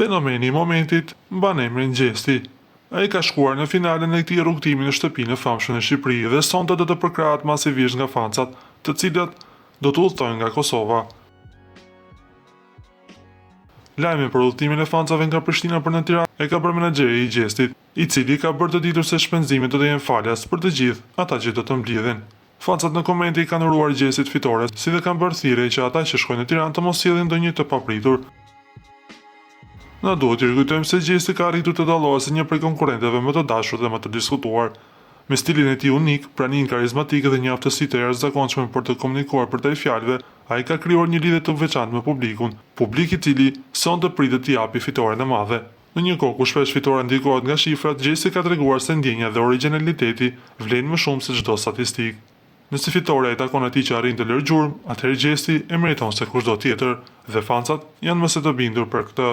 Fenomeni i momentit mban emrin Gjesti. Ai ka shkuar në finalen e këtij rrugtimi në shtëpinë e famshme në Shqipëri dhe sonte do të përkrahet masivisht nga fancat, të cilët do të udhtojnë nga Kosova. Lajmin për udhëtimin e fancave nga Prishtina për në Tiranë e ka bërë menaxheri i Gjestit, i cili ka bërë të ditur se shpenzimet do të jenë falas për të gjithë ata që do të mblidhen. Fancat në komente i kanë uruar Gjestit fitore, si dhe kanë bërë thirrje që ata që shkojnë në Tiranë të mos sjellin ndonjë të papritur. Na duhet të kujtojmë se Gjesti ka arritur të dallohet si një prej konkurrentëve më të dashur dhe më të diskutuar. Me stilin e tij unik, praninë karizmatike dhe një aftësi të jashtëzakonshme për të komunikuar përtaj fjalëve, ai ka krijuar një lidhje të veçantë me publikun, publik i cili sonte pritet të japi fitoren e madhe. Në një kohë ku shpesh fitoria ndikohet nga shifrat, Gjesti ka treguar se ndjenja dhe origjinaliteti vlen më shumë se çdo statistikë. Nëse fitoria i takon atij që arrin të lërë gjurmë, atëherë Gjesti e meriton se kushdo tjetër dhe fancat janë më së të bindur për këtë.